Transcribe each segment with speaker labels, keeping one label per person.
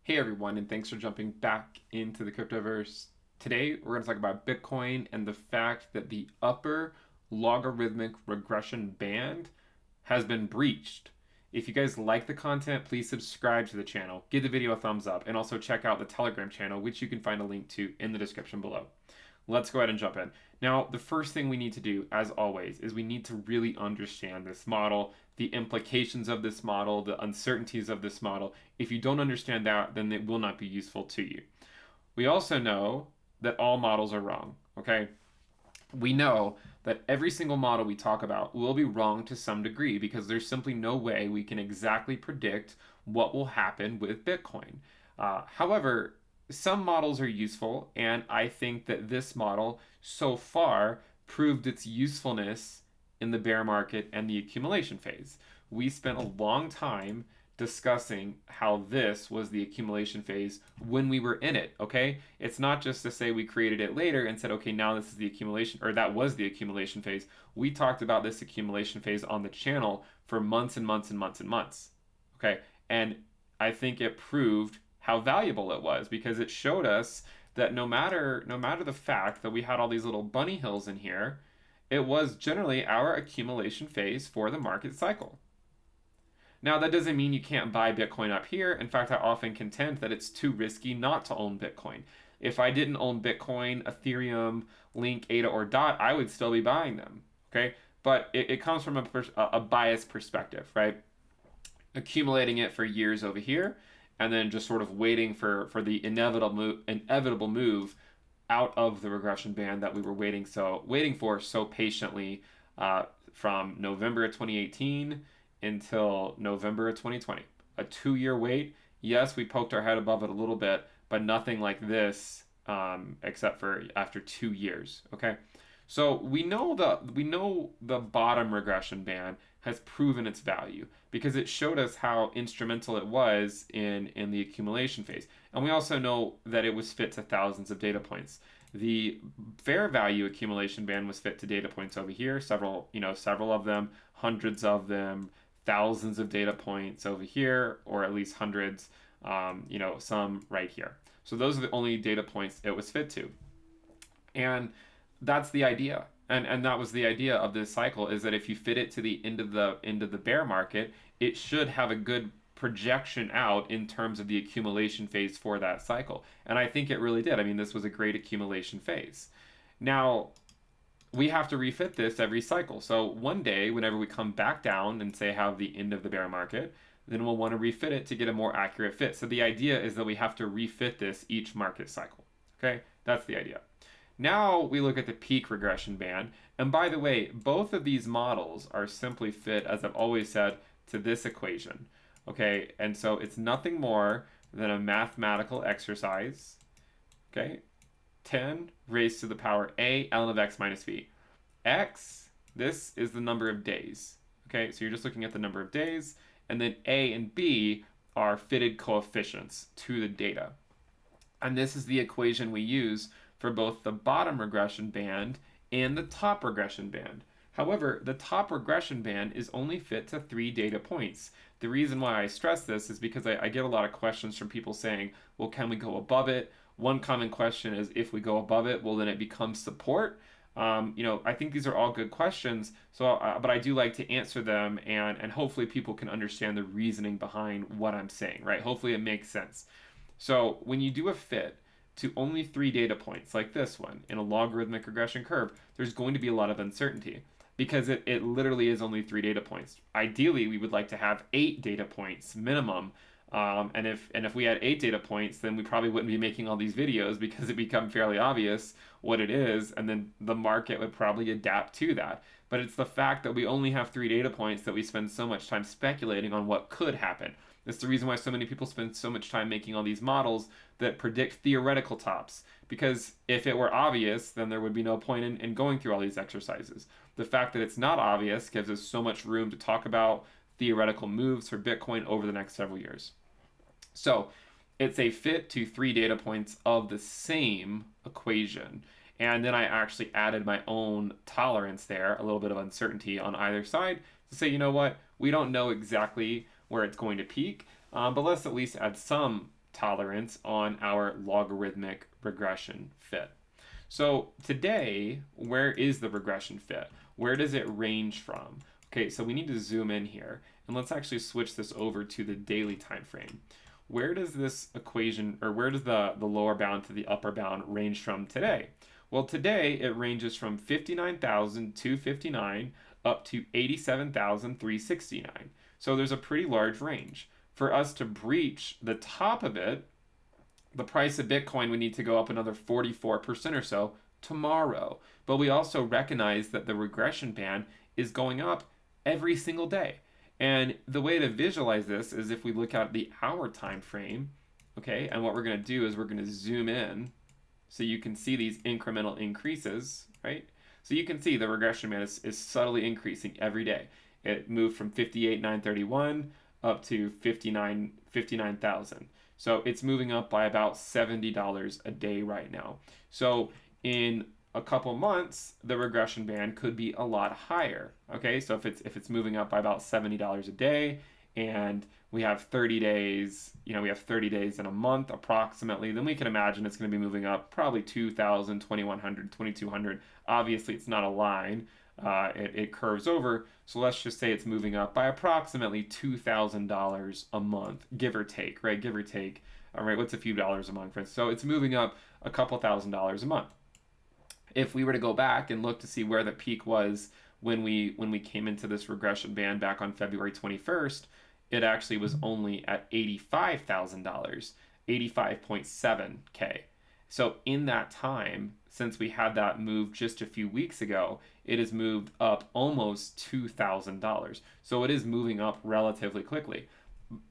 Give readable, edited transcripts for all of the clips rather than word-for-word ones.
Speaker 1: Hey everyone, and thanks for jumping back into the cryptoverse. Today we're going to talk about Bitcoin and the fact that the upper logarithmic regression band has been breached. If you guys like the content, please subscribe to the channel, give the video a thumbs up, and also check out the Telegram channel, which you can find a link to in the description below. Let's go ahead and jump in. Now, the first thing we need to do, as always, is we need to really understand this model, the implications of this model, the uncertainties of this model. If you don't understand that, then it will not be useful to you. We also know that all models are wrong, okay? We know that every single model we talk about will be wrong to some degree because there's simply no way we can exactly predict what will happen with Bitcoin. However, some models are useful, and I think that this model so far proved its usefulness in the bear market and the accumulation phase. We spent a long time discussing how this was the accumulation phase when we were in it, okay? It's not just to say we created it later and said, okay, now this is the accumulation, or that was the accumulation phase. We talked about this accumulation phase on the channel for months and months and months and months, okay? And I think it proved how valuable it was because it showed us that no matter the fact that we had all these little bunny hills in here, it was generally our accumulation phase for the market cycle. Now, that doesn't mean you can't buy Bitcoin up here. In fact, I often contend that it's too risky not to own Bitcoin. If I didn't own Bitcoin, Ethereum, Link, ADA, or DOT, I would still be buying them. Okay, but it comes from a biased perspective, right? Accumulating it for years over here, and then just sort of waiting for the inevitable move out of the regression band that we were waiting for so patiently from November of 2018 until November of 2020. A 2-year wait. Yes, we poked our head above it a little bit, but nothing like this except for after 2 years. Okay, so we know the bottom regression band has proven its value because it showed us how instrumental it was in the accumulation phase, and we also know that it was fit to thousands of data points. The fair value accumulation band was fit to data points over here, several of them, hundreds of them, thousands of data points over here, or at least hundreds, some right here. So those are the only data points it was fit to. And that's the idea. And that was the idea of this cycle, is that if you fit it to the end of the bear market, it should have a good projection out in terms of the accumulation phase for that cycle. And I think it really did. I mean, this was a great accumulation phase. Now, we have to refit this every cycle. So one day, whenever we come back down and say have the end of the bear market, then we'll want to refit it to get a more accurate fit. So the idea is that we have to refit this each market cycle. Okay, that's the idea. Now we look at the peak regression band. And by the way, both of these models are simply fit, as I've always said, to this equation. Okay, and so it's nothing more than a mathematical exercise. Okay, 10 raised to the power a ln of x minus v. X, this is the number of days. Okay, so you're just looking at the number of days, and then a and b are fitted coefficients to the data. And this is the equation we use for both the bottom regression band and the top regression band. However, the top regression band is only fit to 3 data points. The reason why I stress this is because I get a lot of questions from people saying, well, can we go above it? One common question is, if we go above it, well, then it becomes support. I think these are all good questions, but I do like to answer them, and hopefully people can understand the reasoning behind what I'm saying, right? Hopefully it makes sense. So when you do a fit to only 3 data points like this one in a logarithmic regression curve, there's going to be a lot of uncertainty because it literally is only 3 data points. Ideally, we would like to have 8 data points minimum. And if we had 8 data points, then we probably wouldn't be making all these videos because it become fairly obvious what it is, and then the market would probably adapt to that. But it's the fact that we only have 3 data points that we spend so much time speculating on what could happen. It's the reason why so many people spend so much time making all these models that predict theoretical tops. Because if it were obvious, then there would be no point in going through all these exercises. The fact that it's not obvious gives us so much room to talk about theoretical moves for Bitcoin over the next several years. So it's a fit to 3 data points of the same equation. And then I actually added my own tolerance there, a little bit of uncertainty on either side, to say, you know what, we don't know exactly where it's going to peak, but let's at least add some tolerance on our logarithmic regression fit. So today, where is the regression fit? Where does it range from? Okay, so we need to zoom in here, and let's actually switch this over to the daily time frame. Where does this equation, or where does the lower bound to the upper bound range from today? Well, today it ranges from 59,259 up to 87,369. So there's a pretty large range. For us to breach the top of it, the price of Bitcoin would need to go up another 44% or so tomorrow. But we also recognize that the regression band is going up every single day. And the way to visualize this is if we look at the hour time frame, okay, and what we're going to do is we're going to zoom in so you can see these incremental increases, right? So you can see the regression band is subtly increasing every day. It moved from 58,931 up to 59,000. So it's moving up by about $70 a day right now. So in a couple months, the regression band could be a lot higher. Okay, so if it's moving up by about $70 a day, and we have 30 days, we have 30 days in a month approximately, then we can imagine it's going to be moving up probably 2,000, 2,100, 2,200. Obviously, it's not a line. It curves over. So let's just say it's moving up by approximately $2,000 a month, give or take, right? Give or take. All right, what's a few dollars a month, for instance? So it's moving up a couple $1,000s a month. If we were to go back and look to see where the peak was when we came into this regression band back on February 21st, it actually was only at $85,000, 85.7K. So in that time, since we had that move just a few weeks ago, it has moved up almost $2,000. So it is moving up relatively quickly.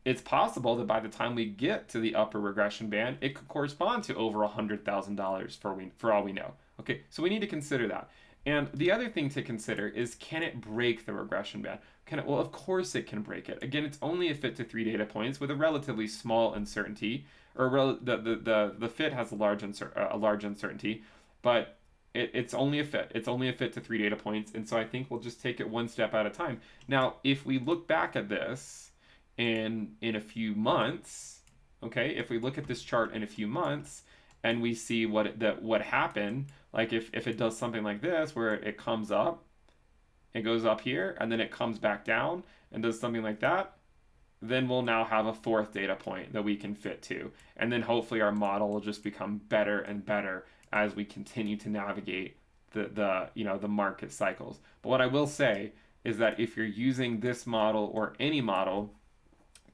Speaker 1: It's possible that by the time we get to the upper regression band, it could correspond to over $100,000 for all we know. Okay, so we need to consider that. And the other thing to consider is, can it break the regression band? Can it? Well, of course it can break it. Again, it's only a fit to 3 data points with a relatively small uncertainty, or the fit has a large uncertainty, but it's only a fit. It's only a fit to 3 data points, and so I think we'll just take it one step at a time. Now, if we look back at this in a few months, okay, if we look at this chart in a few months and we see what happened, like if it does something like this where it comes up, it goes up here, and then it comes back down and does something like that, then we'll now have a 4th data point that we can fit to. And then hopefully our model will just become better and better as we continue to navigate the market cycles. But what I will say is that if you're using this model or any model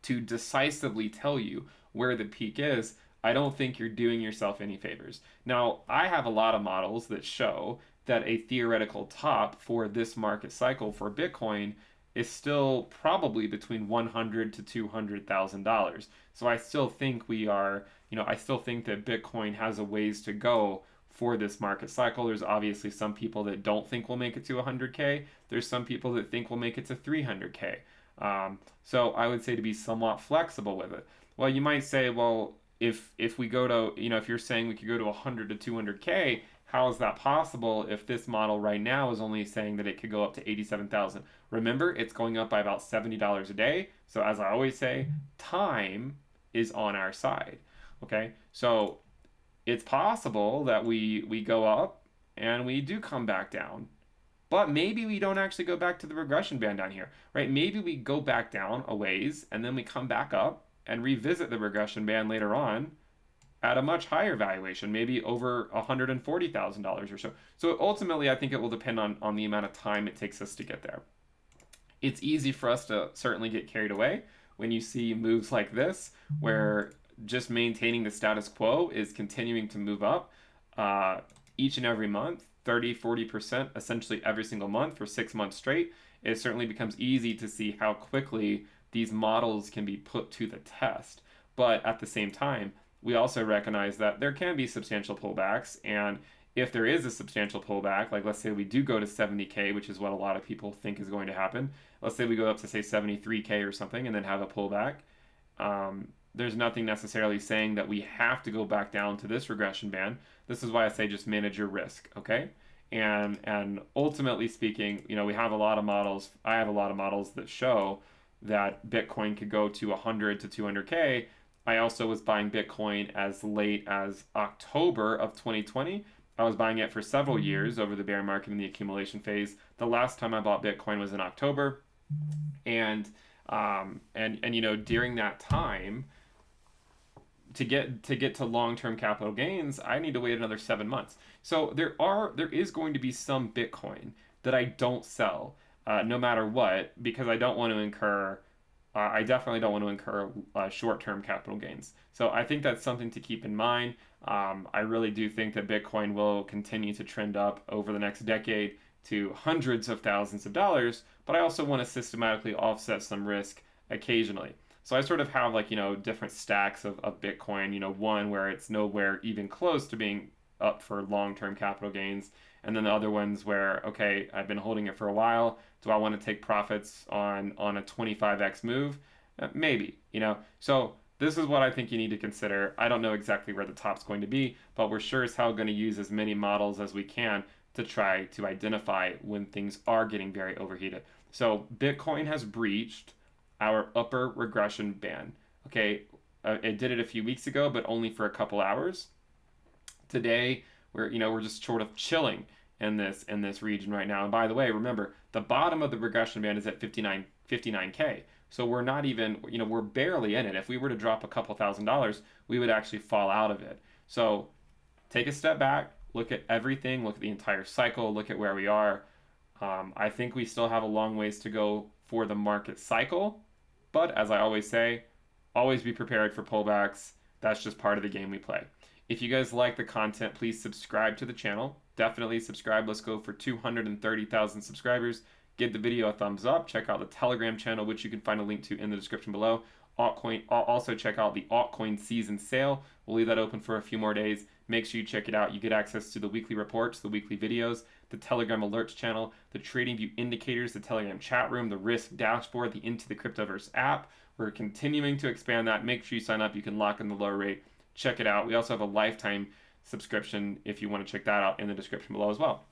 Speaker 1: to decisively tell you where the peak is, I don't think you're doing yourself any favors. Now, I have a lot of models that show that a theoretical top for this market cycle for Bitcoin is still probably between $100,000 to $200,000. So I still think I still think that Bitcoin has a ways to go for this market cycle. There's obviously some people that don't think we'll make it to 100K. There's some people that think we'll make it to 300K. So I would say to be somewhat flexible with it. Well, you might say, well, if we go to, if you're saying we could go to 100 to 200K, how is that possible if this model right now is only saying that it could go up to 87,000? Remember, it's going up by about $70 a day. So as I always say, time is on our side. Okay, so it's possible that we go up and we do come back down. But maybe we don't actually go back to the regression band down here, right? Maybe we go back down a ways and then we come back up and revisit the regression band later on at a much higher valuation, maybe over $140,000 or so. So ultimately, I think it will depend on the amount of time it takes us to get there. It's easy for us to certainly get carried away when you see moves like this, where just maintaining the status quo is continuing to move up each and every month, 30, 40%, essentially every single month for 6 months straight. It certainly becomes easy to see how quickly these models can be put to the test. But at the same time, we also recognize that there can be substantial pullbacks, and if there is a substantial pullback, like let's say we do go to 70K, which is what a lot of people think is going to happen. Let's say we go up to say 73K or something and then have a pullback. There's nothing necessarily saying that we have to go back down to this regression band. This is why I say just manage your risk, okay? And ultimately speaking, we have a lot of models. I have a lot of models that show that Bitcoin could go to 100 to 200K I also was buying Bitcoin as late as October of 2020. I was buying it for several years over the bear market and the accumulation phase. The last time I bought Bitcoin was in October, and and during that time, to get to long-term capital gains, I need to wait another 7 months. So there is going to be some Bitcoin that I don't sell, no matter what, because I don't want to incur. I definitely don't want to incur short-term capital gains. So I think that's something to keep in mind. I really do think that Bitcoin will continue to trend up over the next decade to hundreds of thousands of dollars, but I also want to systematically offset some risk occasionally. So I sort of have like, different stacks of Bitcoin, one where it's nowhere even close to being up for long-term capital gains. And then the other ones where, okay, I've been holding it for a while. Do I want to take profits on a 25x move? Maybe. So this is what I think you need to consider. I don't know exactly where the top's going to be, but we're sure as hell going to use as many models as we can to try to identify when things are getting very overheated. So Bitcoin has breached our upper regression band. Okay, it did it a few weeks ago, but only for a couple hours. Today, we're just sort of chilling in this region right now. And by the way, remember the bottom of the regression band is at 59k. So we're not even, we're barely in it. If we were to drop a couple $1,000s, we would actually fall out of it. So take a step back, look at everything, look at the entire cycle, look at where we are. I think we still have a long ways to go for the market cycle. But as I always say, always be prepared for pullbacks. That's just part of the game we play. If you guys like the content, please subscribe to the channel. Definitely subscribe. Let's go for 230,000 subscribers. Give the video a thumbs up. Check out the Telegram channel, which you can find a link to in the description below. Altcoin. Also check out the Altcoin season sale. We'll leave that open for a few more days. Make sure you check it out. You get access to the weekly reports, the weekly videos, the Telegram alerts channel, the TradingView indicators, the Telegram chat room, the risk dashboard, the Into the Cryptoverse app. We're continuing to expand that. Make sure you sign up. You can lock in the low rate. Check it out. We also have a lifetime subscription if you want to check that out in the description below as well.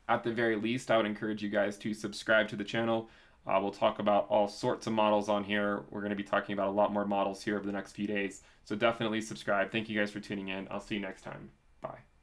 Speaker 1: At the very least, I would encourage you guys to subscribe to the channel. We'll talk about all sorts of models on here. We're going to be talking about a lot more models here over the next few days. So definitely subscribe. Thank you guys for tuning in. I'll see you next time. Bye.